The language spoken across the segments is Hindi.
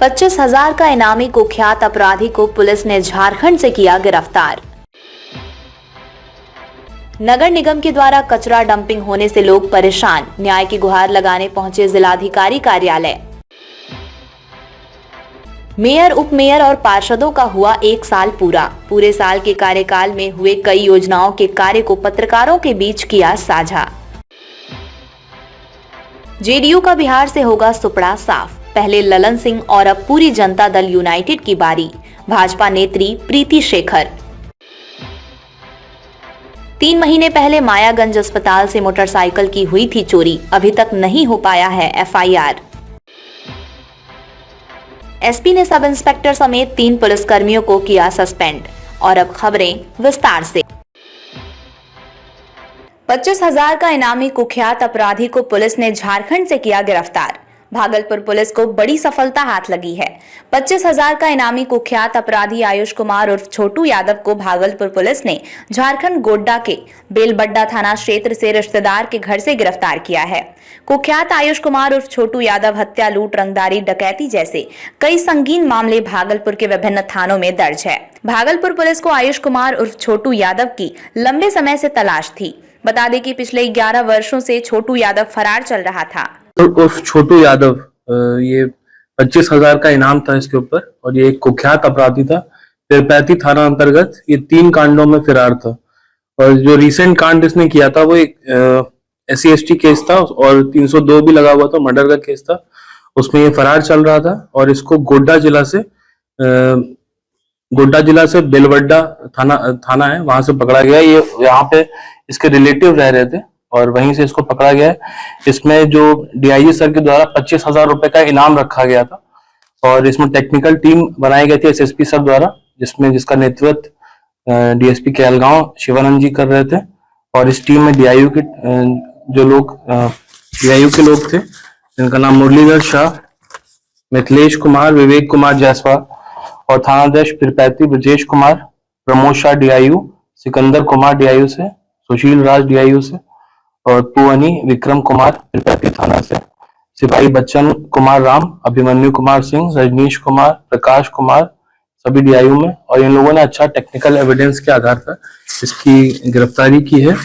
25,000 का इनामी कुख्यात अपराधी को पुलिस ने झारखंड से किया गिरफ्तार। नगर निगम के द्वारा कचरा डंपिंग होने से लोग परेशान, न्याय की गुहार लगाने पहुंचे जिलाधिकारी कार्यालय। मेयर, उप मेयर और पार्षदों का हुआ 1 साल पूरा। पूरे साल के कार्यकाल में हुए कई योजनाओं के कार्य को पत्रकारों के बीच किया साझा। जेडीयू का बिहार से होगा सुपड़ा साफ, पहले ललन सिंह और अब पूरी जनता दल यूनाइटेड की बारी। भाजपा नेत्री प्रीति शेखर। 3 महीने पहले मायागंज अस्पताल से मोटरसाइकिल की हुई थी चोरी, अभी तक नहीं हो पाया है एफआईआर। एसपी ने सब इंस्पेक्टर समेत 3 पुलिसकर्मियों को किया सस्पेंड। और अब खबरें विस्तार से। 25,000 का इनामी कुख्यात अपराधी को पुलिस ने झारखंड से किया गिरफ्तार। भागलपुर पुलिस को बड़ी सफलता हाथ लगी है। 25,000 का इनामी कुख्यात अपराधी आयुष कुमार उर्फ छोटू यादव को भागलपुर पुलिस ने झारखंड गोड्डा के बेलबड्डा थाना क्षेत्र से रिश्तेदार के घर से गिरफ्तार किया है। कुख्यात आयुष कुमार उर्फ छोटू यादव हत्या, लूट, रंगदारी, डकैती जैसे कई संगीन मामले भागलपुर के विभिन्न थानों में दर्ज है। भागलपुर पुलिस को आयुष कुमार उर्फ छोटू यादव की लंबे समय से तलाश थी। बता दें कि पिछले 11 वर्षों से छोटू यादव फरार चल रहा था। उर्फ छोटू यादव, ये 25,000 का इनाम था इसके ऊपर और ये एक कुख्यात अपराधी था। पीरपैंती थाना अंतर्गत ये 3 कांडों में फरार था। और जो रिसेंट कांड इसने किया था वो एक SC/ST केस था और 302 भी लगा हुआ था, मर्डर का केस था। उसमें ये फरार चल रहा था और इसको गोड्डा जिला से बेलवड्डा थाना है, वहां से पकड़ा गया। ये यहाँ पे इसके रिलेटिव रह रहे थे और वहीं से इसको पकड़ा गया है। इसमें जो DIG सर के द्वारा 25,000 रुपए का इनाम रखा गया था और इसमें टेक्निकल टीम बनाई गई थी SSP सर द्वारा, जिसका नेतृत्व DSP केलगांव शिवानंद जी कर रहे थे। और इस टीम में DIU के लोग थे, जिनका नाम मुरलीधर शाह, मिथिलेश कुमार, विवेक कुमार जायसवाल और थानाध्यक्ष पीरपैंती ब्रजेश कुमार, प्रमोद शाह DIU, सिकंदर कुमार DIU से, सुशील राज DIU से और पुअनी विक्रम कुमार पीरपैंती थाना से, सिपाही बच्चन कुमार राम, अभिमन्यु कुमार सिंह, रजनीश कुमार, प्रकाश कुमार, सभी DIU में। और इन लोगों ने अच्छा टेक्निकल एविडेंस के आधार पर इसकी गिरफ्तारी की है।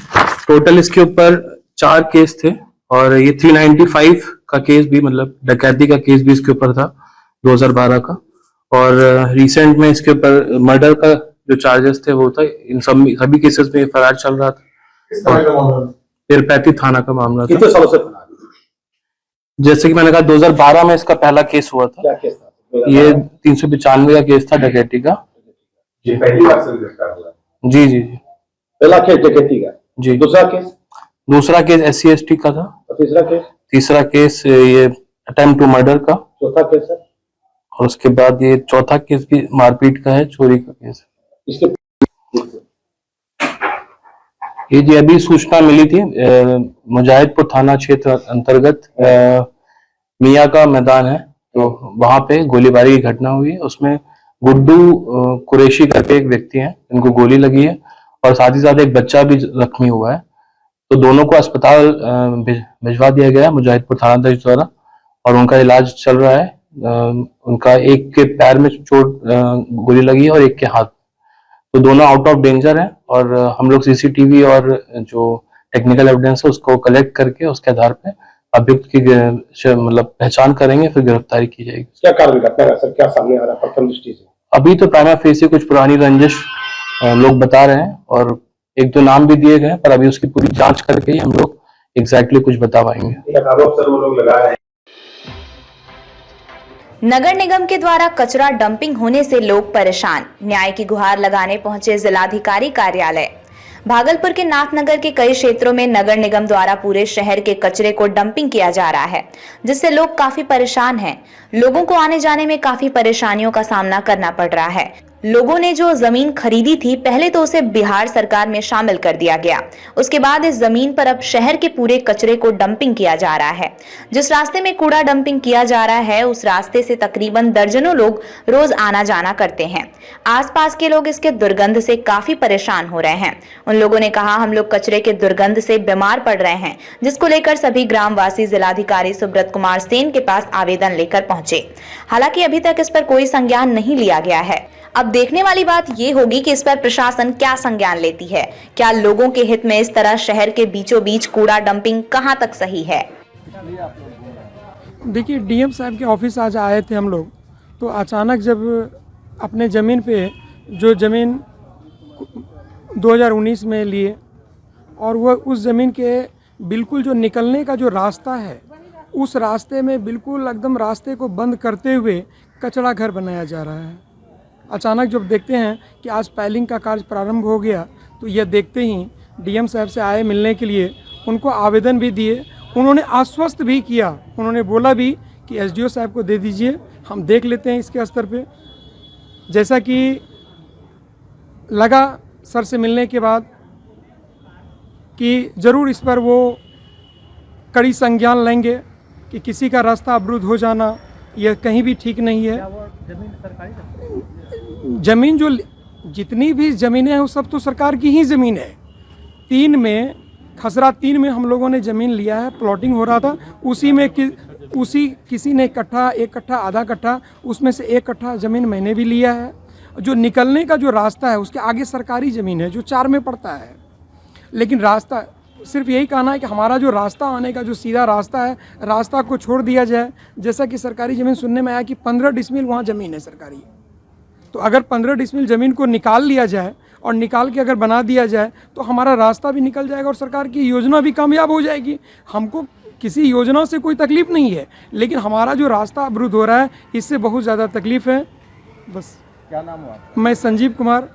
टोटल इसके ऊपर 4 केस थे और ये 395 का केस भी, मतलब डकैती का केस भी इसके ऊपर था 2012 का। और रिसेंट में इसके ऊपर मर्डर का जो चार्जेस थे वो था। इन सभी केसेस में फरार चल रहा था। पीरपैंती थाना का मामला था। कितने सालों से फरार? जैसे कि मैंने कहा 2012 में इसका पहला केस हुआ था। क्या केस था? ये 395 का केस था डकैती का। जी, पहली बार से गिरफ्तार हुआ? जी जी। पहला केस डकैती का जी। दूसरा केस SC/ST का था। और तीसरा केस ये अटेम्प्ट टू मर्डर का। चौथा केस है? और उसके बाद ये चौथा केस भी मारपीट का है, चोरी का केस है। इसके ये जी अभी सूचना मिली थी, मुजाहिदपुर थाना क्षेत्र अंतर्गत मियाँ का मैदान है, तो वहां पे गोलीबारी की घटना हुई है। उसमें गुड्डू कुरैशी करके एक व्यक्ति हैं, इनको गोली लगी है और साथ ही साथ एक बच्चा भी जख्मी हुआ है। तो दोनों को अस्पताल भिजवा दिया गया मुजाहिदपुर थानाध्यक्ष द्वारा और उनका इलाज चल रहा है। उनका एक के पैर में चोट गोली लगी है और एक के हाथ। तो दोनों आउट ऑफ डेंजर हैं और हम लोग CCTV और जो टेक्निकल एविडेंस है उसको कलेक्ट करके उसके आधार पे अभियुक्त की मतलब पहचान करेंगे, फिर गिरफ्तारी की जाएगी। क्या कारण घटना है सर, क्या सामने आ रहा है प्रथम दृष्टि से? अभी तो प्राइमा फेसी कुछ पुरानी रंजिश लोग बता रहे हैं और 1-2 नाम भी दिए गए, पर अभी उसकी पूरी जांच करके ही हम लोग एग्जैक्टली कुछ बता पाएंगे। वो लोग लगा रहे हैं। नगर निगम के द्वारा कचरा डंपिंग होने से लोग परेशान, न्याय की गुहार लगाने पहुंचे जिलाधिकारी कार्यालय। भागलपुर के नाथनगर के कई क्षेत्रों में नगर निगम द्वारा पूरे शहर के कचरे को डंपिंग किया जा रहा है, जिससे लोग काफी परेशान हैं। लोगों को आने जाने में काफी परेशानियों का सामना करना पड़ रहा है। लोगों ने जो जमीन खरीदी थी पहले तो उसे बिहार सरकार में शामिल कर दिया गया। उसके बाद इस जमीन पर अब शहर के पूरे कचरे को डंपिंग किया जा रहा है। जिस रास्ते में कूड़ा डंपिंग किया जा रहा है उस रास्ते से तकरीबन दर्जनों लोग रोज आना जाना करते हैं। आसपास के लोग इसके दुर्गंध से काफी परेशान हो रहे हैं। उन लोगों ने कहा, हम लोग कचरे के दुर्गंध से बीमार पड़ रहे हैं, जिसको लेकर सभी ग्रामवासी जिलाधिकारी सुब्रत कुमार सेन के पास आवेदन लेकर पहुंचे। हालांकि अभी तक इस पर कोई संज्ञान नहीं लिया गया है। अब देखने वाली बात ये होगी कि इस पर प्रशासन क्या संज्ञान लेती है। क्या लोगों के हित में इस तरह शहर के बीचों बीच कूड़ा डंपिंग कहां तक सही है? देखिए, डीएम साहब के ऑफिस आज आए थे हम लोग, तो अचानक जब अपने ज़मीन पे जो ज़मीन 2019 में लिए और वह उस ज़मीन के बिल्कुल जो निकलने का जो रास्ता है उस रास्ते में बिल्कुल एकदम रास्ते को बंद करते हुए कचरा घर बनाया जा रहा है। अचानक जब देखते हैं कि आज पाइलिंग का कार्य प्रारंभ हो गया तो यह देखते ही डीएम साहब से आए मिलने के लिए, उनको आवेदन भी दिए, उन्होंने आश्वस्त भी किया, उन्होंने बोला भी कि एसडीओ साहब को दे दीजिए, हम देख लेते हैं इसके स्तर पे। जैसा कि लगा सर से मिलने के बाद कि ज़रूर इस पर वो कड़ी संज्ञान लेंगे कि किसी का रास्ता अवरुद्ध हो जाना यह कहीं भी ठीक नहीं है। ज़मीन जो जितनी भी ज़मीनें हैं वो सब तो सरकार की ही ज़मीन है। खसरा 3 में हम लोगों ने ज़मीन लिया है, प्लॉटिंग हो रहा था, उसी में किसी ने कट्ठा, 1 कट्ठा, आधा कट्ठा, उसमें से 1 कट्ठा ज़मीन मैंने भी लिया है। जो निकलने का जो रास्ता है उसके आगे सरकारी ज़मीन है जो 4 में पड़ता है, लेकिन रास्ता सिर्फ यही कहना है कि हमारा जो रास्ता आने का जो सीधा रास्ता है, रास्ता को छोड़ दिया जाए। जैसा कि सरकारी ज़मीन सुनने में आया कि 15 डिसमिल वहाँ ज़मीन है सरकारी, तो अगर 15 डिसमिल ज़मीन को निकाल लिया जाए और निकाल के अगर बना दिया जाए तो हमारा रास्ता भी निकल जाएगा और सरकार की योजना भी कामयाब हो जाएगी। हमको किसी योजना से कोई तकलीफ़ नहीं है, लेकिन हमारा जो रास्ता अवरुद्ध हो रहा है इससे बहुत ज़्यादा तकलीफ़ है। बस। क्या नाम हुआ आपका? मैं संजीव कुमार।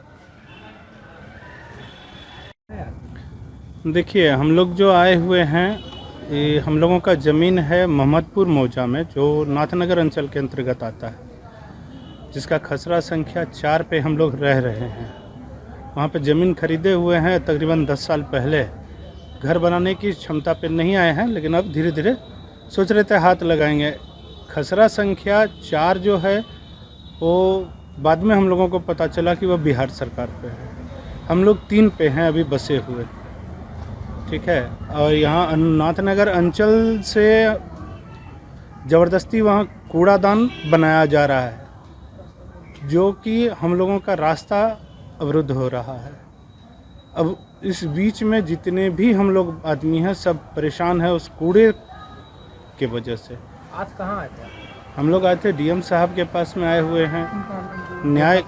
देखिए, हम लोग जो आए हुए हैं, ये हम लोगों का ज़मीन है मोहम्मदपुर मौजा में, जो नाथनगर अंचल के अंतर्गत आता है, जिसका खसरा संख्या 4 पे हम लोग रह रहे हैं। वहाँ पे ज़मीन खरीदे हुए हैं तकरीबन 10 साल पहले। घर बनाने की क्षमता पे नहीं आए हैं, लेकिन अब धीरे धीरे सोच रहे थे हाथ लगाएंगे। खसरा संख्या 4 जो है वो बाद में हम लोगों को पता चला कि वह बिहार सरकार पे है। हम लोग 3 पे हैं अभी बसे हुए, ठीक है। और यहाँ नाथनगर अंचल से ज़बरदस्ती वहाँ कूड़ादान बनाया जा रहा है, जो कि हम लोगों का रास्ता अवरुद्ध हो रहा है। अब इस बीच में जितने भी हम लोग आदमी हैं सब परेशान है उस कूड़े के वजह से। आज कहाँ आए थे? हम लोग आए थे डीएम साहब के पास में आए हुए हैं, न्याय।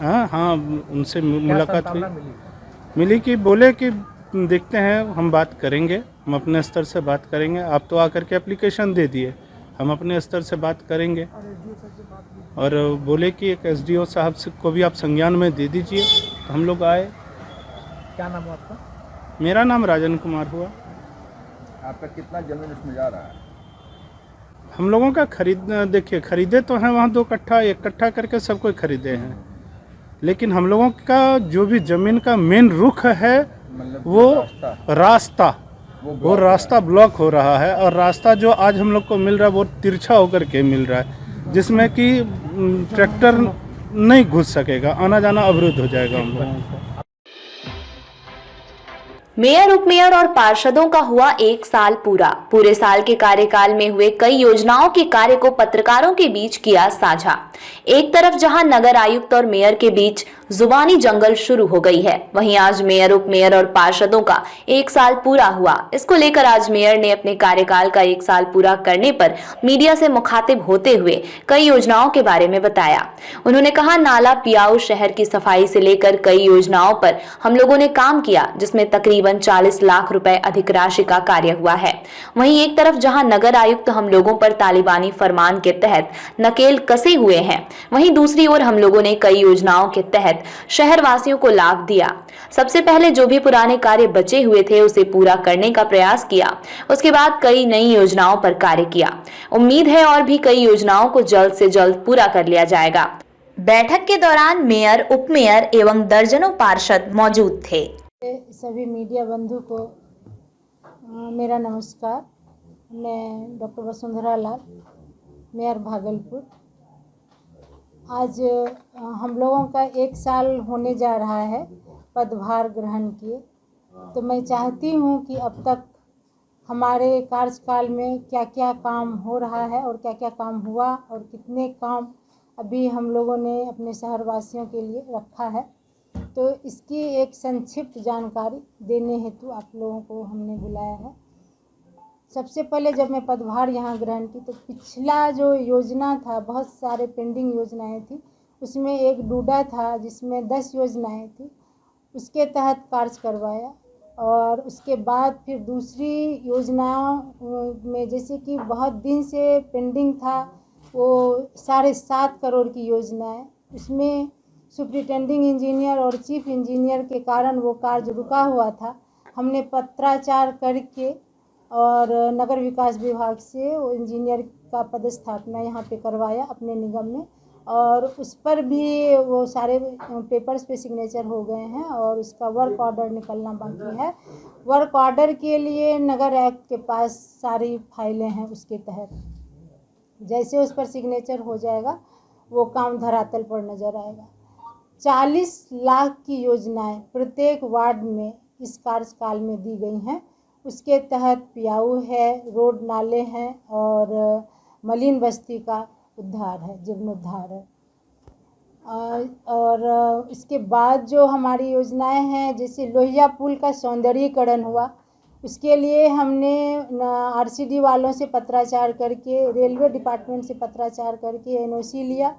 हाँ, उनसे मुलाकात हुई, मिली कि बोले कि देखते हैं, हम बात करेंगे, हम अपने स्तर से बात करेंगे। आप तो आकर के एप्लीकेशन दे दिए, हम अपने स्तर से बात करेंगे। और बोले कि एक एसडीओ साहब से को भी आप संज्ञान में दे दीजिए। तो हम लोग आए। क्या नाम हुआ आपका? मेरा नाम राजन कुमार हुआ। आपका कितना जमीन उसमें जा रहा है? हम लोगों का देखिए, खरीदे तो हैं वहाँ 2 कट्ठा 1 कट्ठा करके सब कोई खरीदे हैं, लेकिन हम लोगों का जो भी ज़मीन का मेन रुख है वो रास्ता ब्लॉक हो रहा है। और रास्ता जो आज हम लोग को मिल रहा है वो तिरछा होकर के मिल रहा है, जिसमें कि ट्रैक्टर नहीं घुस सकेगा, आना जाना अवरुद्ध हो जाएगा हम लोगों को। मेयर, उपमेयर और पार्षदों का हुआ 1 साल पूरा। पूरे साल के कार्यकाल में हुए कई योजनाओं के कार्य को पत्रकारों के बीच किया साझा। एक तरफ जहां नगर आयुक्त और मेयर के बीच जुबानी जंगल शुरू हो गई है, वहीं आज मेयर, उपमेयर और पार्षदों का 1 साल पूरा हुआ। इसको लेकर आज मेयर ने अपने कार्यकाल का 1 साल पूरा करने पर मीडिया से मुखातिब होते हुए कई योजनाओं के बारे में बताया। उन्होंने कहा, नाला पियाऊ शहर की सफाई से लेकर कई योजनाओं पर हम लोगों ने काम किया, जिसमें तकरीबन 40 लाख रुपए अधिक राशि का कार्य हुआ है। वहीं एक तरफ जहां नगर आयुक्त हम लोगों पर तालिबानी फरमान के तहत नकेल कसे हुए हैं, वहीं दूसरी ओर हम लोगों ने कई योजनाओं के तहत शहर वासियों को लाभ दिया। सबसे पहले जो भी पुराने कार्य बचे हुए थे उसे पूरा करने का प्रयास किया। उसके बाद कई नई योजनाओं पर कार्य किया। उम्मीद है और भी कई योजनाओं को जल्द से जल्द पूरा कर लिया जाएगा। बैठक के दौरान मेयर, उपमेयर एवं दर्जनों पार्षद मौजूद थे। सभी मीडिया बंधु को मेरा नमस्कार। मैं डॉक्टर वसुंधरा लाल, मेयर भागलपुर। आज हम लोगों का 1 साल होने जा रहा है पदभार ग्रहण किए। तो मैं चाहती हूँ कि अब तक हमारे कार्यकाल में क्या क्या काम हो रहा है और क्या क्या काम हुआ और कितने काम अभी हम लोगों ने अपने शहरवासियों के लिए रखा है, तो इसकी एक संक्षिप्त जानकारी देने हेतु आप लोगों को हमने बुलाया है। सबसे पहले जब मैं पदभार यहाँ ग्रहण की तो पिछला जो योजना था, बहुत सारे पेंडिंग योजनाएं थी, उसमें एक डूडा था जिसमें 10 योजनाएं थी, उसके तहत कार्य करवाया। और उसके बाद फिर दूसरी योजनाओं में जैसे कि बहुत दिन से पेंडिंग था वो 7.5 करोड़ की योजना है, उसमें सुपरिटेंडिंग इंजीनियर और चीफ इंजीनियर के कारण वो कार्य रुका हुआ था। हमने पत्राचार करके और नगर विकास विभाग से वो इंजीनियर का पदस्थापना यहाँ पे करवाया अपने निगम में, और उस पर भी वो सारे पेपर्स पे सिग्नेचर हो गए हैं और उसका वर्क ऑर्डर निकलना बाकी है। वर्क ऑर्डर के लिए नगर एक्ट के पास सारी फाइलें हैं, उसके तहत जैसे उस पर सिग्नेचर हो जाएगा वो काम धरातल पर नज़र आएगा। 40 लाख की योजनाएं प्रत्येक वार्ड में इस कार्यकाल में दी गई हैं। उसके तहत पियाऊ है, रोड नाले हैं और मलिन बस्ती का उद्धार है, जीर्णोद्धार है। और इसके बाद जो हमारी योजनाएं हैं, जैसे लोहिया पुल का सौंदर्यीकरण हुआ, उसके लिए हमने आरसीडी वालों से पत्राचार करके, रेलवे डिपार्टमेंट से पत्राचार करके एनओसी लिया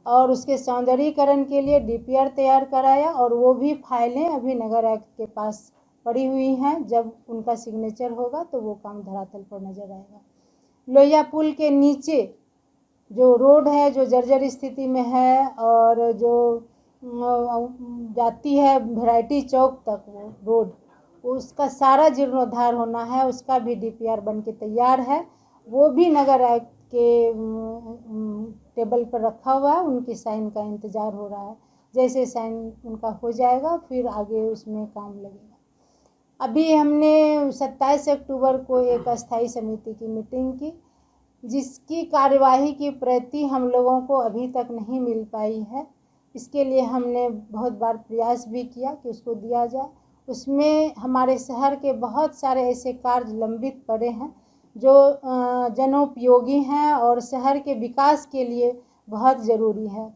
और उसके सौंदर्यीकरण के लिए डीपीआर तैयार कराया, और वो भी फाइलें अभी नगर एक्ट के पास पड़ी हुई हैं। जब उनका सिग्नेचर होगा तो वो काम धरातल पर नज़र आएगा। लोहिया पुल के नीचे जो रोड है जो जर्जर स्थिति में है और जो जाती है वैरायटी चौक तक वो रोड, उसका सारा जीर्णोद्धार होना है, उसका भी डीपीआर बन के तैयार है। वो भी नगर एक्ट के टेबल पर रखा हुआ है, उनकी साइन का इंतज़ार हो रहा है। जैसे साइन उनका हो जाएगा फिर आगे उसमें काम लगेगा। अभी हमने 27 अक्टूबर को एक अस्थाई समिति की मीटिंग की, जिसकी कार्यवाही की प्रति हम लोगों को अभी तक नहीं मिल पाई है। इसके लिए हमने बहुत बार प्रयास भी किया कि उसको दिया जाए। उसमें हमारे शहर के बहुत सारे ऐसे कार्य लंबित पड़े हैं जो जनोपयोगी हैं और शहर के विकास के लिए बहुत ज़रूरी है।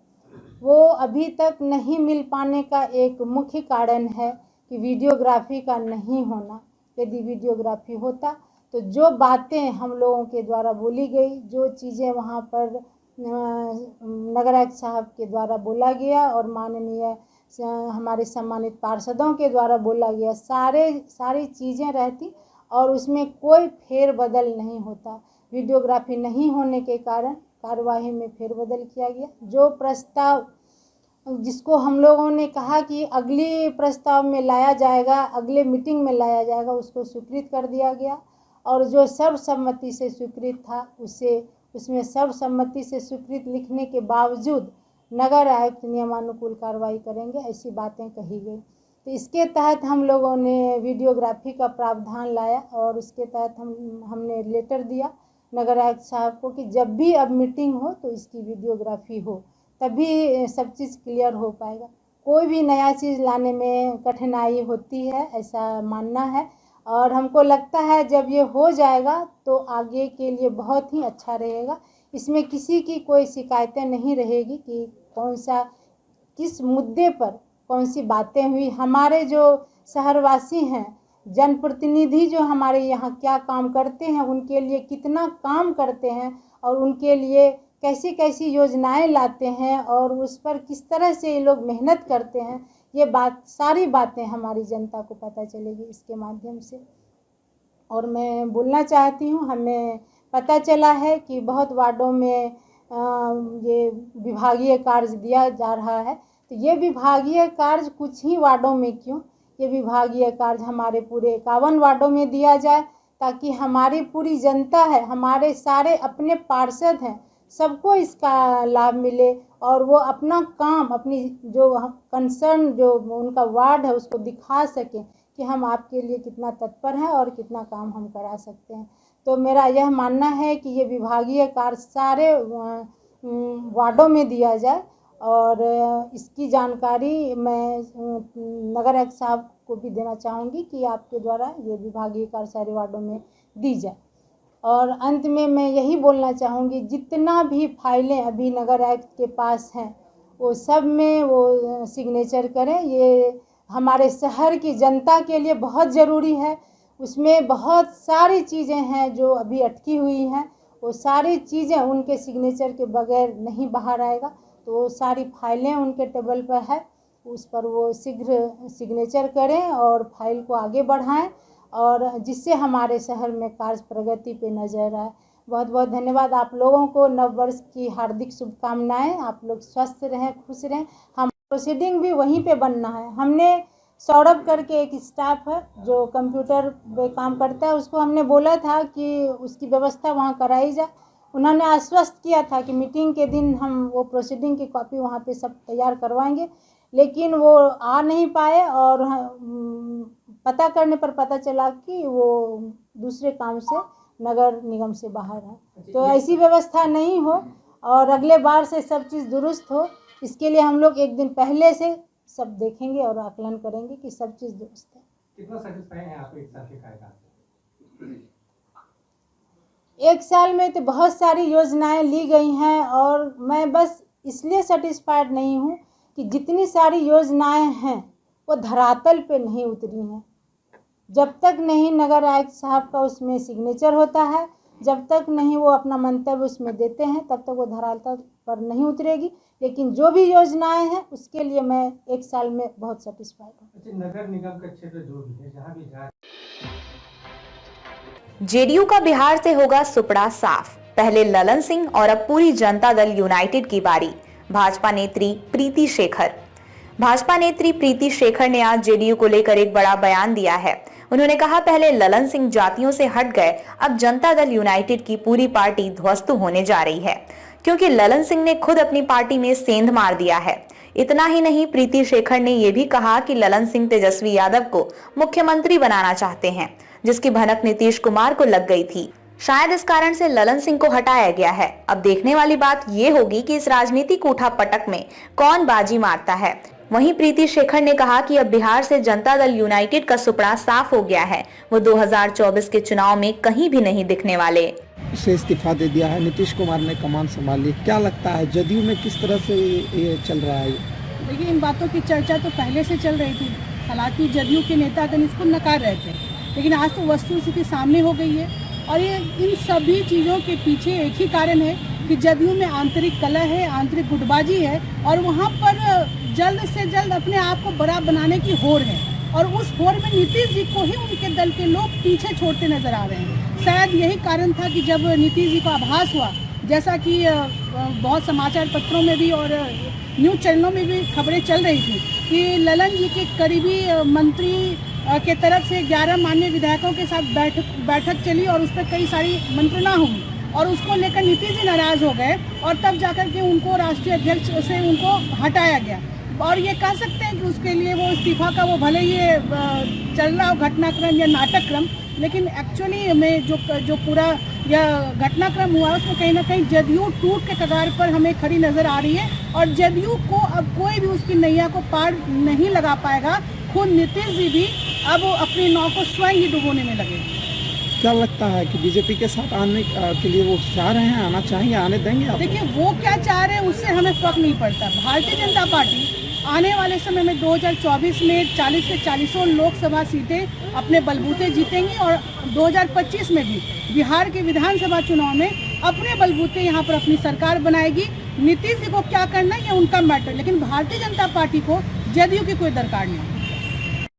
वो अभी तक नहीं मिल पाने का एक मुख्य कारण है कि वीडियोग्राफी का नहीं होना। यदि वीडियोग्राफी होता तो जो बातें हम लोगों के द्वारा बोली गई, जो चीज़ें वहाँ पर नगर आयुक्त साहब के द्वारा बोला गया और माननीय हमारे सम्मानित पार्षदों के द्वारा बोला गया, सारी चीज़ें रहती और उसमें कोई फेरबदल नहीं होता। वीडियोग्राफी नहीं होने के कारण कार्यवाही में फेरबदल किया गया। जो प्रस्ताव जिसको हम लोगों ने कहा कि अगली प्रस्ताव में लाया जाएगा, अगले मीटिंग में लाया जाएगा, उसको स्वीकृत कर दिया गया। और जो सर्वसम्मति से स्वीकृत था उसमें सर्वसम्मति से स्वीकृत लिखने के बावजूद नगर आयुक्त नियमानुकूल कार्रवाई करेंगे, ऐसी बातें कही गई। तो इसके तहत हम लोगों ने वीडियोग्राफी का प्रावधान लाया और उसके तहत हमने लेटर दिया नगर आयुक्त साहब को कि जब भी अब मीटिंग हो तो इसकी वीडियोग्राफी हो, तभी सब चीज़ क्लियर हो पाएगा। कोई भी नया चीज़ लाने में कठिनाई होती है, ऐसा मानना है, और हमको लगता है जब ये हो जाएगा तो आगे के लिए बहुत ही अच्छा रहेगा। इसमें किसी की कोई शिकायतें नहीं रहेगी कि किस मुद्दे पर कौन सी बातें हुई। हमारे जो शहरवासी हैं, जनप्रतिनिधि जो हमारे यहाँ क्या काम करते हैं, उनके लिए कितना काम करते हैं और उनके लिए कैसी कैसी योजनाएं लाते हैं और उस पर किस तरह से ये लोग मेहनत करते हैं, ये सारी बातें हमारी जनता को पता चलेगी इसके माध्यम से। और मैं बोलना चाहती हूँ, हमें पता चला है कि बहुत वार्डों में ये विभागीय कार्य दिया जा रहा है, तो ये विभागीय कार्य कुछ ही वार्डों में क्यों, ये विभागीय कार्य हमारे पूरे 51 वार्डों में दिया जाए, ताकि हमारी पूरी जनता है, हमारे सारे अपने पार्षद हैं सबको इसका लाभ मिले और वो अपना काम, अपनी जो कंसर्न जो उनका वार्ड है उसको दिखा सकें कि हम आपके लिए कितना तत्पर हैं और कितना काम हम करा सकते हैं। तो मेरा यह मानना है कि ये विभागीय कार्य सारे वार्डों में दिया जाए और इसकी जानकारी मैं नगर आयुक्त साहब को भी देना चाहूँगी कि आपके द्वारा ये विभागीय कार्य सारे वार्डों में दी जाए। और अंत में मैं यही बोलना चाहूँगी, जितना भी फाइलें अभी नगर आयुक्त के पास हैं वो सब में वो सिग्नेचर करें। ये हमारे शहर की जनता के लिए बहुत ज़रूरी है। उसमें बहुत सारी चीज़ें हैं जो अभी अटकी हुई हैं, वो सारी चीज़ें उनके सिग्नेचर के बगैर नहीं बाहर आएगा। तो वो सारी फाइलें उनके टेबल पर है, उस पर वो शीघ्र सिग्नेचर करें और फाइल को आगे बढ़ाएं और जिससे हमारे शहर में कार्य प्रगति पे नज़र आए। बहुत बहुत धन्यवाद आप लोगों को, नव वर्ष की हार्दिक शुभकामनाएं। आप लोग स्वस्थ रहें, खुश रहें। हम प्रोसीडिंग भी वहीं पे बनना है। हमने सौरभ करके एक स्टाफ है जो कंप्यूटर पे काम करता है, उसको हमने बोला था कि उसकी व्यवस्था वहाँ कराई जाए। उन्होंने आश्वस्त किया था कि मीटिंग के दिन हम वो प्रोसीडिंग की कॉपी वहाँ पे सब तैयार करवाएंगे, लेकिन वो आ नहीं पाए और पता करने पर पता चला कि वो दूसरे काम से नगर निगम से बाहर है। तो ऐसी व्यवस्था नहीं हो और अगले बार से सब चीज़ दुरुस्त हो, इसके लिए हम लोग एक दिन पहले से सब देखेंगे और आकलन करेंगे कि सब चीज़ दुरुस्त है। कितना सेटिस्फाई है आप एक साल के कार्यकाल से? एक साल में तो बहुत सारी योजनाएं ली गई हैं और मैं बस इसलिए सेटिस्फाइड नहीं हूँ कि जितनी सारी योजनाएं हैं वो धरातल पे नहीं उतरी हैं। जब तक नहीं नगर आयुक्त साहब का उसमें सिग्नेचर होता है, जब तक नहीं वो अपना मंतव्य उसमें देते हैं, तब तक वो धरातल पर नहीं उतरेगी। लेकिन जो भी योजनाएं हैं उसके लिए मैं एक साल में बहुत सेटिस्फाइड हूँ। नगर निगम का क्षेत्र जो भी है, जहाँ भी जाए जेडीयू का बिहार से होगा सुपड़ा साफ। पहले ललन सिंह और अब पूरी जनता दल यूनाइटेड की बारी। भाजपा नेत्री प्रीति शेखर ने आज जेडीयू को लेकर एक बड़ा बयान दिया है। उन्होंने कहा, पहले ललन सिंह जातियों से हट गए, अब जनता दल यूनाइटेड की पूरी पार्टी ध्वस्त होने जा रही है, क्योंकि ललन सिंह ने खुद अपनी पार्टी में सेंध मार दिया है। इतना ही नहीं, प्रीति शेखर ने यह भी कहा कि ललन सिंह तेजस्वी यादव को मुख्यमंत्री बनाना चाहते हैं, जिसकी भनक नीतीश कुमार को लग गई थी। शायद इस कारण से ललन सिंह को हटाया गया है। अब देखने वाली बात ये होगी कि इस राजनीतिक उठापटक में कौन बाजी मारता है। वहीं प्रीति शेखर ने कहा कि अब बिहार से जनता दल यूनाइटेड का सुपड़ा साफ हो गया है, वो 2024 के चुनाव में कहीं भी नहीं दिखने वाले। से इस्तीफा दे दिया है, नीतीश कुमार ने कमान संभाल ली। क्या लगता है जदयू में किस तरह से ये चल रहा है? देखिए, इन बातों की चर्चा तो पहले से चल रही थी। हालांकि जदयू के नेतागण इसको नकार रहे थे, लेकिन आज तो वस्तुस्थिति सामने हो गई है और ये इन सभी चीज़ों के पीछे एक ही कारण है कि जदयू में आंतरिक कलह है, आंतरिक गुटबाजी है और वहाँ पर जल्द से जल्द अपने आप को बड़ा बनाने की होड़ है और उस होड़ में नीतीश जी को ही उनके दल के लोग पीछे छोड़ते नजर आ रहे हैं। शायद यही कारण था कि जब नीतीश जी को आभास हुआ, जैसा कि बहुत समाचार पत्रों में भी और न्यूज़ चैनलों में भी खबरें चल रही थी कि ललन जी के करीबी मंत्री के तरफ से 11 माननीय विधायकों के साथ बैठक चली और उस पर कई सारी मंत्रणा हुई और उसको लेकर नीतीश जी नाराज़ हो गए और तब जाकर के उनको राष्ट्रीय अध्यक्ष से उनको हटाया गया। और ये कह सकते हैं कि उसके लिए वो इस्तीफा का वो भले ही चल रहा हो घटनाक्रम या नाटकक्रम, लेकिन एक्चुअली में जो पूरा यह घटनाक्रम हुआ उसमें कहीं ना कहीं जदयू टूट के कगार पर हमें खड़ी नज़र आ रही है और जदयू को अब कोई भी उसकी नैया को पार नहीं लगा पाएगा। खुद नीतीश जी भी अब अपनी नाव को स्वयं ही डुबोने में लगे। क्या लगता है कि बीजेपी के साथ आने के लिए वो चाह रहे हैं, आना चाहेंगे, आने देंगे आप? देखिए, वो क्या चाह रहे हैं उससे हमें फर्क नहीं पड़ता। भारतीय जनता पार्टी आने वाले समय में 2024 में 40 से 40 लोकसभा सीटें अपने बलबूते जीतेंगी और 2025 में भी बिहार के विधानसभा चुनाव में अपने बलबूते यहाँ पर अपनी सरकार बनाएगी। नीतीश जी को क्या करना है ये उनका मैटर, लेकिन भारतीय जनता पार्टी को जदयू की कोई दरकार नहीं।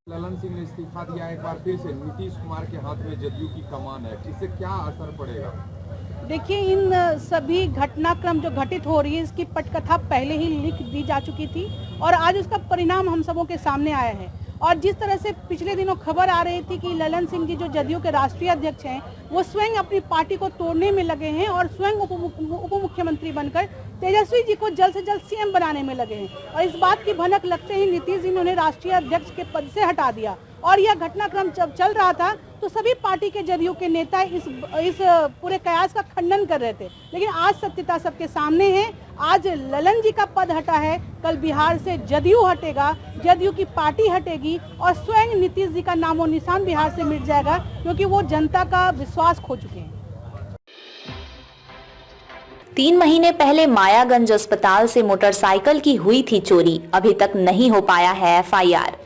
ललन सिंह ने इस्तीफा दिया, एक बार फिर से नीतीश कुमार के हाथ में जदयू की कमान है, इससे क्या असर पड़ेगा? देखिए, इन सभी घटनाक्रम जो घटित हो रही है इसकी पटकथा पहले ही लिख दी जा चुकी थी और आज उसका परिणाम हम सबों के सामने आया है और जिस तरह से पिछले दिनों खबर आ रही थी कि ललन सिंह जी जो जदयू के राष्ट्रीय अध्यक्ष हैं वो स्वयं अपनी पार्टी को तोड़ने में लगे हैं और स्वयं उप मुख्यमंत्री बनकर तेजस्वी जी को जल्द से जल्द सीएम बनाने में लगे हैं और इस बात की भनक लगते ही नीतीश जी ने उन्हें राष्ट्रीय अध्यक्ष के पद से हटा दिया। और यह घटनाक्रम जब चल रहा था तो सभी पार्टी के जदयू के नेता इस पूरे कयास का खंडन कर रहे थे, लेकिन आज सत्यता सबके सामने है। आज ललन जी का पद हटा है, कल बिहार से जदयू हटेगा, जदयू की पार्टी हटेगी और स्वयं नीतीश जी का नामो निशान बिहार से मिट जाएगा, क्योंकि वो जनता का विश्वास खो चुके हैं। 3 महीने पहले मायागंज अस्पताल से मोटरसाइकिल की हुई थी चोरी, अभी तक नहीं हो पाया है एफआईआर।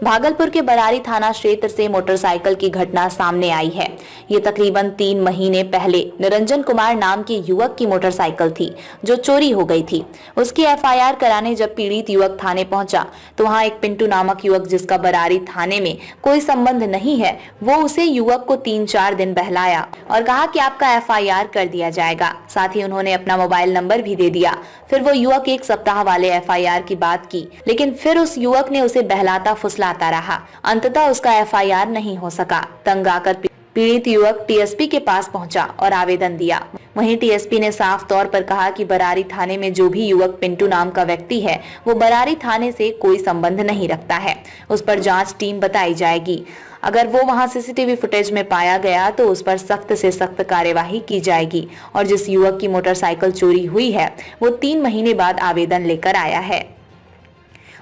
भागलपुर के बरारी थाना क्षेत्र से मोटरसाइकिल की घटना सामने आई है। ये तकरीबन 3 महीने पहले निरंजन कुमार नाम के युवक की मोटरसाइकिल थी जो चोरी हो गई थी। उसकी एफआईआर कराने जब पीड़ित युवक थाने पहुंचा तो वहां एक पिंटू नामक युवक, जिसका बरारी थाने में कोई संबंध नहीं है, वो उसे युवक को 3-4 दिन बहलाया और कहा कि आपका एफआईआर कर दिया जाएगा। साथ ही उन्होंने अपना मोबाइल नंबर भी दे दिया। फिर वो युवक 1 सप्ताह वाले एफआईआर की बात की, लेकिन फिर उस युवक ने उसे बहलाता फुसलाता रहा। अंततः उसका एफआईआर नहीं हो सका। तंग आकर पीड़ित युवक टीएसपी के पास पहुंचा और आवेदन दिया। वहीं टीएसपी ने साफ तौर पर कहा कि बरारी थाने में जो भी युवक पिंटू नाम का व्यक्ति है वो बरारी थाने से कोई संबंध नहीं रखता है। उस पर जांच टीम बताई जाएगी। अगर वो वहां सीसीटीवी फुटेज में पाया गया तो उस पर सख्त से सख्त कार्यवाही की जाएगी। और जिस युवक की मोटरसाइकिल चोरी हुई है वो 3 महीने बाद आवेदन लेकर आया है।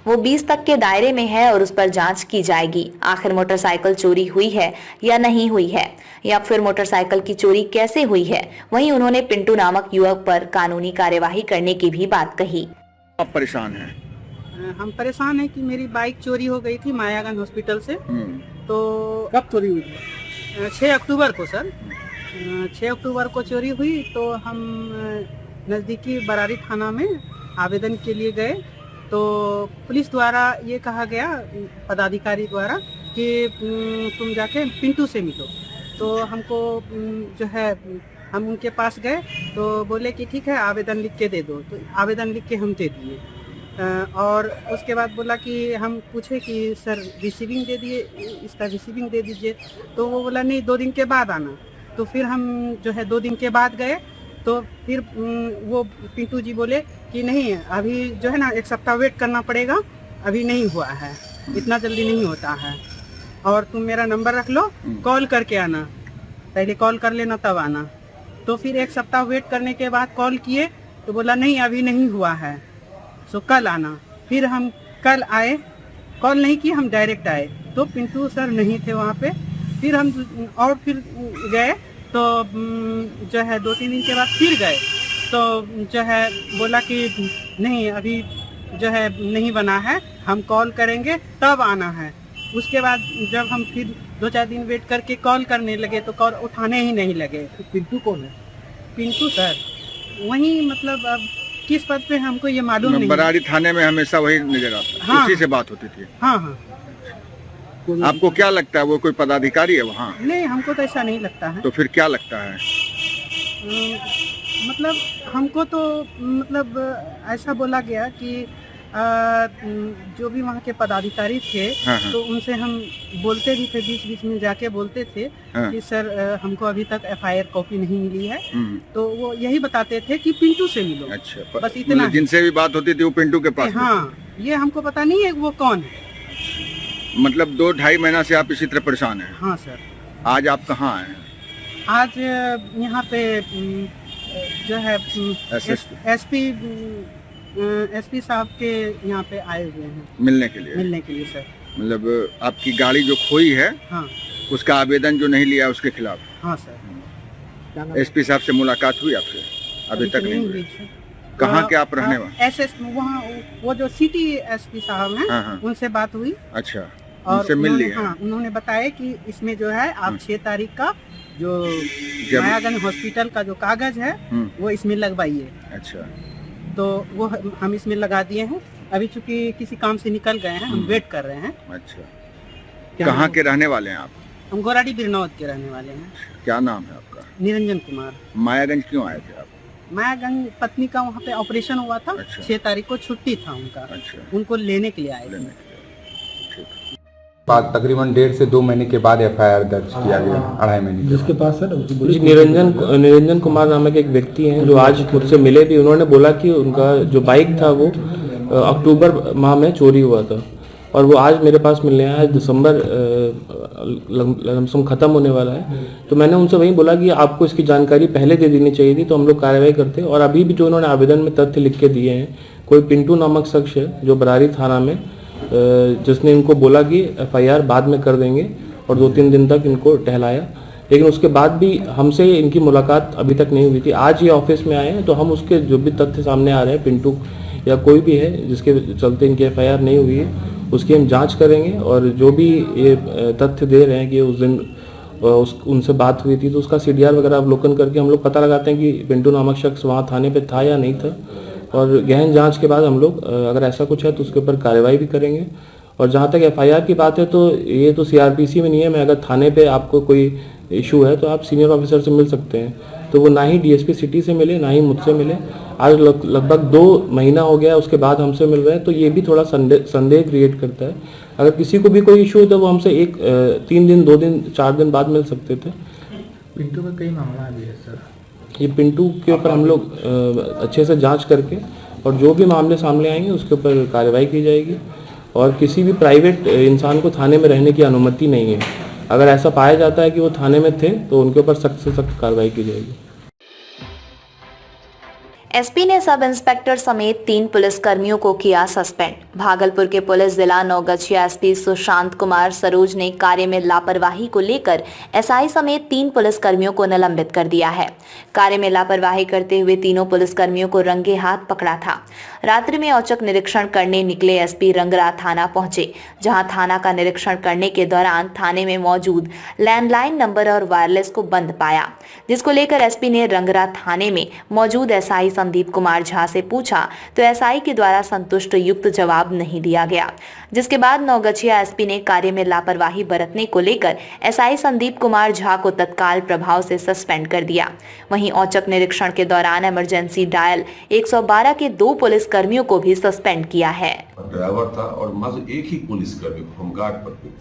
वो 20 तक के दायरे में है और उस पर जांच की जाएगी। आखिर मोटरसाइकिल चोरी हुई है या नहीं हुई है, या फिर मोटरसाइकिल की चोरी कैसे हुई है। वहीं उन्होंने पिंटू नामक युवक पर कानूनी कार्यवाही करने की भी बात कही। आप परेशान हैं? हम परेशान हैं कि मेरी बाइक चोरी हो गई थी मायागंज हॉस्पिटल से। तो कब चोरी हुई थी? 6 अक्टूबर को सर, 6 अक्टूबर को चोरी हुई। तो हम नज़दीकी बरारी थाना में आवेदन के लिए गए तो पुलिस द्वारा ये कहा गया, पदाधिकारी द्वारा, कि तुम जाके पिंटू से मिलो। तो हमको जो है हम उनके पास गए तो बोले कि ठीक है आवेदन लिख के दे दो। तो आवेदन लिख के हम दे दिए और उसके बाद बोला कि हम पूछे कि सर रिसीविंग दे दिए, इसका रिसीविंग दे दीजिए। तो वो बोला नहीं 2 दिन के बाद आना। तो फिर हम जो है 2 दिन के बाद गए तो फिर वो पिंटू जी बोले कि नहीं अभी जो है ना 1 सप्ताह वेट करना पड़ेगा, अभी नहीं हुआ है, इतना जल्दी नहीं होता है और तुम मेरा नंबर रख लो, कॉल करके आना, पहले कॉल कर लेना तब आना। तो फिर 1 सप्ताह वेट करने के बाद कॉल किए तो बोला नहीं अभी नहीं हुआ है, सो कल आना। फिर हम कल आए, कॉल नहीं किए, हम डायरेक्ट आए तो पिंटू सर नहीं थे वहाँ पे। फिर हम फिर गए तो जो है 2-3 दिन के बाद फिर गए तो जो है बोला कि नहीं अभी जो है नहीं बना है, हम कॉल करेंगे तब आना है। उसके बाद जब हम फिर 2-4 दिन वेट करके कॉल करने लगे तो कॉल उठाने ही नहीं लगे। पिंटू कौन है? पिंटू सर वही, मतलब अब किस पद पे हमको ये मालूम नहीं। बरारी थाने में हमेशा वही नजर आता, हाँ, उसी से बात होती थी। हाँ हाँ। आपको क्या लगता है वो कोई पदाधिकारी है वहाँ? नहीं हमको तो ऐसा नहीं लगता है। तो फिर क्या लगता है? मतलब हमको तो मतलब ऐसा बोला गया कि जो भी वहाँ के पदाधिकारी थे, हाँ। तो उनसे हम बोलते भी थे, बीच बीच में जाके बोलते थे, हाँ। कि सर हमको अभी तक एफआईआर कॉपी नहीं मिली है। तो वो यही बताते थे कि पिंटू से मिलो। अच्छा, बस इतना। जिनसे भी बात होती थी वो पिंटू के पास? हाँ, ये हमको पता नहीं है वो कौन है। मतलब 2-2.5 महीना से आप इसी तरह परेशान हैं? हाँ सर। आज आप कहाँ आए हैं? आज यहाँ पे जो है एसपी साहब के यहाँ पे आए हुए हैं मिलने के लिए सर। मतलब आपकी गाड़ी जो खोई है, हाँ, उसका आवेदन जो नहीं लिया उसके खिलाफ? हाँ सर। एसपी साहब से मुलाकात हुई आपसे? अभी तक नहीं हुई। कहाँ के आप रहने वाले? वहाँ वो जो सिटी एसपी साहब हैं, हाँ, उनसे बात हुई। अच्छा, और उनसे मिल लिया? हाँ, उन्होंने बताया कि इसमें जो है आप 6 तारीख का जो मायागंज हॉस्पिटल का जो कागज है वो इसमें लगवाइए। अच्छा, तो वो हम इसमें लगा दिए हैं। अभी चूंकि किसी काम से निकल गए हैं, हम वेट कर रहे हैं। अच्छा, कहाँ के रहने वाले हैं आप? हम गोराडी बिरनौत के रहने वाले हैं। क्या नाम है आपका? निरंजन कुमार। मायागंज क्यों आए थे आप? मायागंज पत्नी का वहाँ पे ऑपरेशन हुआ था। अच्छा। 6 तारीख को छुट्टी था उनका। अच्छा। उनको लेने के लिए आए थे। बाद तकरीबन 1.5 से 2 महीने के बाद FIR दर्ज किया गया, 2.5 महीने के जिसके पास सर जी निरंजन कुमार नामक एक व्यक्ति हैं जो आज मुझसे मिले भी। उन्होंने बोला कि उनका जो बाइक था वो अक्टूबर माह में चोरी हुआ था और वो आज मेरे पास मिलने आया। आज दिसंबर लमसम ख़त्म होने वाला है, तो मैंने उनसे वही बोला कि आपको इसकी जानकारी पहले दे देनी चाहिए थी, तो हम लोग कार्रवाई करते। और अभी भी जो उन्होंने आवेदन में तथ्य लिख के दिए हैं, कोई पिंटू नामक शख्स है जो बरारी थाना में, जिसने इनको बोला कि FIR बाद में कर देंगे और 2-3 दिन तक इनको टहलाया, लेकिन उसके बाद भी हमसे इनकी मुलाकात अभी तक नहीं हुई थी। आज ये ऑफिस में आए हैं, तो हम उसके जो भी तथ्य सामने आ रहे हैं, पिंटू या कोई भी है जिसके चलते इनकी FIR नहीं हुई है, उसकी हम जांच करेंगे। और जो भी ये तथ्य दे रहे हैं कि उस दिन उनसे बात हुई थी, तो उसका CDR वगैरह अवलोकन करके हम लोग पता लगाते हैं कि पिंटू नामक शख्स वहाँ थाने पे था या नहीं था। और गहन जांच के बाद हम लोग अगर ऐसा कुछ है तो उसके ऊपर कार्रवाई भी करेंगे। और जहाँ तक FIR की बात है, तो ये तो CRPC में नहीं है। मैं अगर थाने पे आपको कोई इशू है तो आप सीनियर ऑफिसर से मिल सकते हैं, तो वो ना ही DSP सिटी से मिले ना ही मुझसे मिले। आज लगभग 2 महीना हो गया, उसके बाद हमसे मिल रहे हैं, तो ये भी थोड़ा संदेह क्रिएट करता है। अगर किसी को भी कोई इशू है तो वो हमसे 3 दिन 2 दिन 4 दिन बाद मिल सकते थे। पिंटू का कई मामला भी है सर, ये पिंटू के ऊपर हम लोग अच्छे से जांच करके और जो भी मामले सामने आएंगे उसके ऊपर कार्रवाई की जाएगी। और किसी भी प्राइवेट इंसान को थाने में रहने की अनुमति नहीं है। अगर ऐसा पाया जाता है कि वो थाने में थे तो उनके ऊपर सख्त से सख्त कार्रवाई की जाएगी। एसपी ने सब इंस्पेक्टर समेत 3 पुलिसकर्मियों को किया सस्पेंड। भागलपुर के पुलिस जिला नौगछिया एसपी सुशांत कुमार सरोज ने कार्य में लापरवाही को लेकर SI समेत 3 पुलिसकर्मियों को निलंबित कर दिया है। कार्य में लापरवाही करते हुए तीनों पुलिसकर्मियों को रंगे हाथ पकड़ा था। रात्रि में औचक निरीक्षण करने निकले एसपी रंगरा थाना पहुंचे, जहां थाना का निरीक्षण करने के दौरान थाने में मौजूद लैंडलाइन नंबर और वायरलेस को बंद पाया, जिसको लेकर एसपी ने रंगरा थाने में मौजूद SI संदीप कुमार झा से पूछा तो SI के द्वारा संतुष्ट युक्त जवाब नहीं दिया गया, जिसके बाद नौगछिया एसपी ने कार्य में लापरवाही बरतने को लेकर SI संदीप कुमार झा को तत्काल प्रभाव से सस्पेंड कर दिया। वहीं औचक निरीक्षण के दौरान इमरजेंसी डायल 112 के 2 पुलिसकर्मियों को भी सस्पेंड किया है। ड्राइवर था और मात्र एक ही पुलिसकर्मी होमगार्ड पर थी,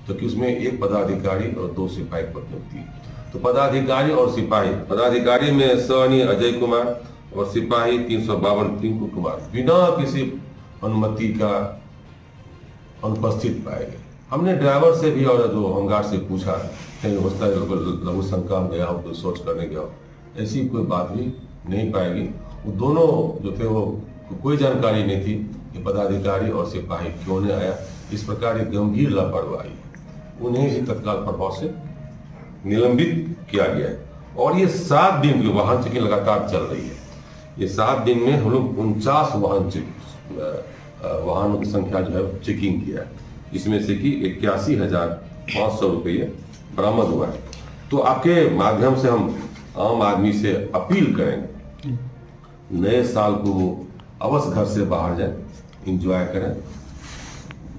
तो कि उसमें एक पदाधिकारी और 2 सिपाही पर थी। तो पदाधिकारी और सिपाही, पदाधिकारी में सैनी अजय कुमार और सिपाही 352 टिंकू कुमार बिना किसी अनुमति का अनुपस्थित पाए गए। हमने ड्राइवर से भी और जो होमगार्ड से पूछा, कहीं होता है लघु शंका में गया हो तो सोच करने गया हो, ऐसी कोई बात भी नहीं पाएगी। वो दोनों जो थे वो कोई जानकारी नहीं थी कि पदाधिकारी और सिपाही क्यों नहीं आया। इस प्रकार एक गंभीर लापरवाही, उन्हें तत्काल प्रभाव से निलंबित किया गया है। और ये 7 दिन की वाहन चेकिंग लगातार चल रही है। ये 7 दिन में हम लोग 49 वाहनों की संख्या जो है चेकिंग किया है, इसमें से कि 81,500 रुपये बरामद हुआ है। तो आपके माध्यम से हम आम आदमी से अपील करेंगे, नए साल को अवश्य घर से बाहर जाएं, एंजॉय करें।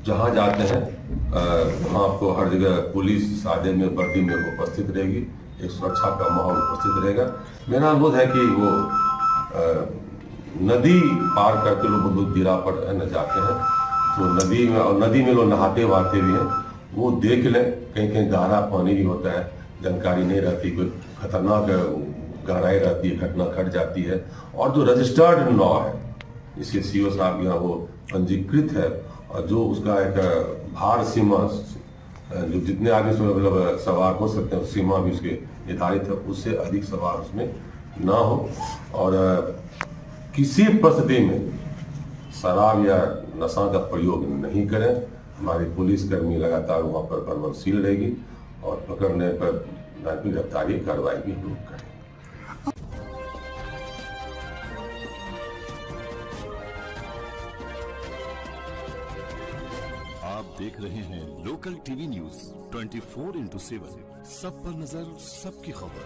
जहां जाते हैं वहाँ आपको हर जगह पुलिस सादे में वर्दी में उपस्थित रहेगी, एक सुरक्षा का माहौल उपस्थित रहेगा। मेरा अनुरोध है कि वो नदी पार करके लोग दिरा पर न जाते हैं, तो नदी में लोग नहाते वहाते भी हैं, वो देख लें। कहीं कहीं गहरा पानी भी होता है, जानकारी नहीं रहती, कोई खतरनाक गहराई रहती है, घटना घट जाती है। और जो रजिस्टर्ड नाव है, इसके CO साहब यहाँ वो पंजीकृत है, और जो उसका एक भार सीमा जो जितने आदमी उसमें मतलब सवार हो सकते हैं, सीमा भी उसके निर्धारित है, उससे अधिक सवार उसमें ना हो। और किसी परिस्थिति में शराब या नशा का प्रयोग नहीं करें। हमारी पुलिसकर्मी लगातार वहाँ पर प्रबंधनशील रहेगी और पकड़ने पर गिरफ्तारी कार्रवाई भी हम लोग करें। आप देख रहे हैं लोकल टीवी न्यूज 24x7, सब पर नजर, सबकी खबर।